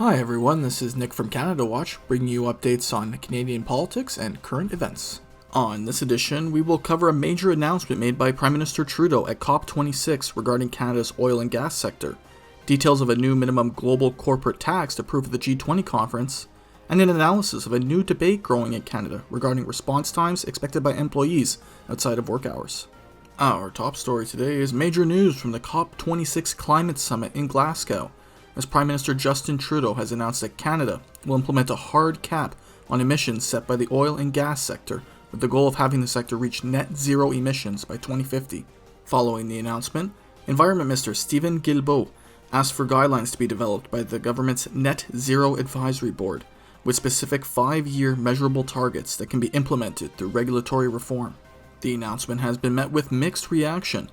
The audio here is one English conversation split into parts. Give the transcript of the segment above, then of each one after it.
Hi everyone, this is Nick from Canada Watch, bringing you updates on Canadian politics and current events. On this edition, we will cover a major announcement made by Prime Minister Trudeau at COP26 regarding Canada's oil and gas sector, details of a new minimum global corporate tax approved at the G20 conference, and an analysis of a new debate growing in Canada regarding response times expected by employees outside of work hours. Our top story today is major news from the COP26 Climate Summit in Glasgow, as Prime Minister Justin Trudeau has announced that Canada will implement a hard cap on emissions set by the oil and gas sector, with the goal of having the sector reach net zero emissions by 2050. Following the announcement, Environment Minister Steven Guilbeault asked for guidelines to be developed by the government's Net Zero Advisory Board, with specific 5-year measurable targets that can be implemented through regulatory reform. The announcement has been met with mixed reaction.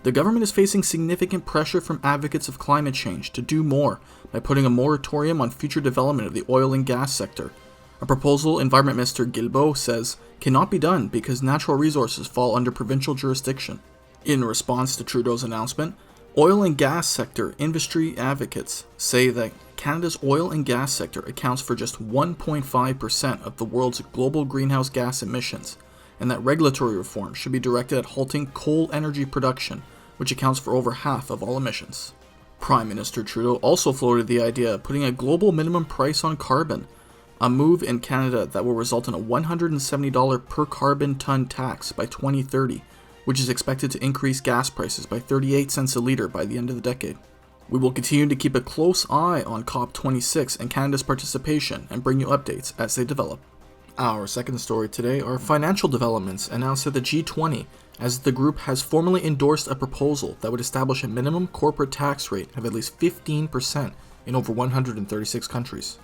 The government is facing significant pressure from advocates of climate change to do more by putting a moratorium on future development of the oil and gas sector, a proposal Environment Minister Guilbeault says cannot be done because natural resources fall under provincial jurisdiction. In response to Trudeau's announcement, oil and gas sector industry advocates say that Canada's oil and gas sector accounts for just 1.5% of the world's global greenhouse gas emissions, and that regulatory reform should be directed at halting coal energy production, which accounts for over half of all emissions. Prime Minister Trudeau also floated the idea of putting a global minimum price on carbon, a move in Canada that will result in a $170 per carbon ton tax by 2030, which is expected to increase gas prices by 38 cents a litre by the end of the decade. We will continue to keep a close eye on COP26 and Canada's participation and bring you updates as they develop. Our second story today are financial developments announced at the G20, as the group has formally endorsed a proposal that would establish a minimum corporate tax rate of at least 15% in over 136 countries.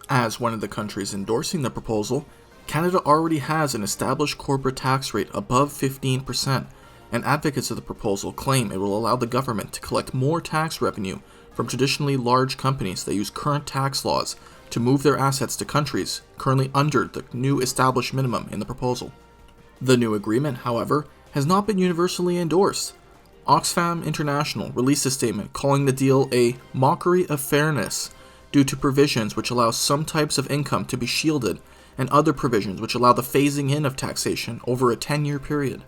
As one of the countries endorsing the proposal, Canada already has an established corporate tax rate above 15%, and advocates of the proposal claim it will allow the government to collect more tax revenue from traditionally large companies that use current tax laws to move their assets to countries currently under the new established minimum in the proposal. The new agreement, however, has not been universally endorsed. Oxfam International released a statement calling the deal a mockery of fairness due to provisions which allow some types of income to be shielded and other provisions which allow the phasing in of taxation over a 10-year period.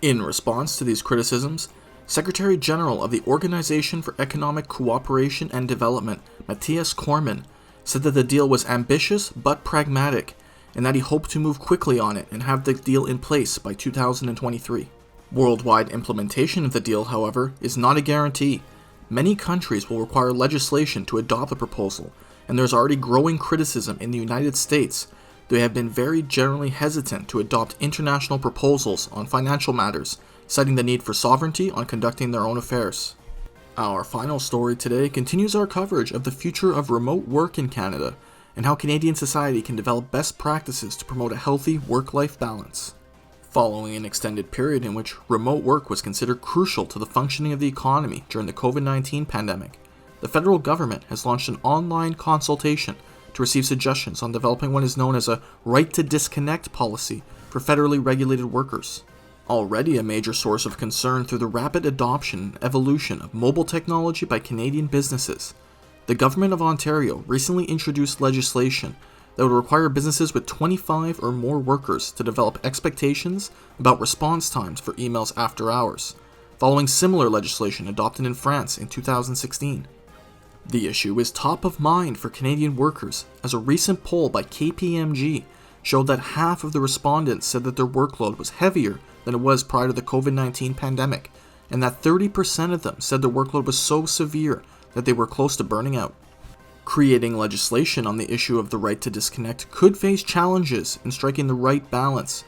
In response to these criticisms, Secretary General of the Organization for Economic Cooperation and Development, Matthias Cormann, said that the deal was ambitious but pragmatic, and that he hoped to move quickly on it and have the deal in place by 2023. Worldwide implementation of the deal, however, is not a guarantee. Many countries will require legislation to adopt the proposal, and there's already growing criticism in the United States. They have been very generally hesitant to adopt international proposals on financial matters, citing the need for sovereignty on conducting their own affairs. Our final story today continues our coverage of the future of remote work in Canada, and how Canadian society can develop best practices to promote a healthy work-life balance. Following an extended period in which remote work was considered crucial to the functioning of the economy during the COVID-19 pandemic, the federal government has launched an online consultation to receive suggestions on developing what is known as a right to disconnect policy for federally regulated workers. Already a major source of concern through the rapid adoption and evolution of mobile technology by Canadian businesses, the Government of Ontario recently introduced legislation that would require businesses with 25 or more workers to develop expectations about response times for emails after hours, following similar legislation adopted in France in 2016. The issue is top of mind for Canadian workers, as a recent poll by KPMG showed that half of the respondents said that their workload was heavier than it was prior to the COVID-19 pandemic, and that 30% of them said their workload was so severe that they were close to burning out. Creating legislation on the issue of the right to disconnect could face challenges in striking the right balance.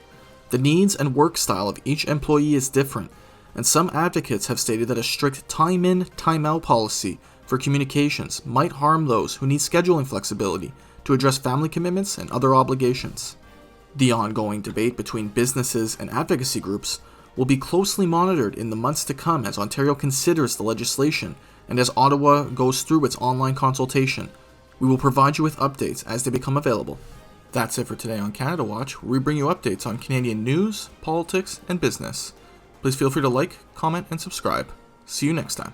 The needs and work style of each employee is different, and some advocates have stated that a strict time-in, time-out policy for communications might harm those who need scheduling flexibility to address family commitments and other obligations. The ongoing debate between businesses and advocacy groups will be closely monitored in the months to come as Ontario considers the legislation and as Ottawa goes through its online consultation. We will provide you with updates as they become available. That's it for today on Canada Watch, where we bring you updates on Canadian news, politics, and business. Please feel free to like, comment, and subscribe. See you next time.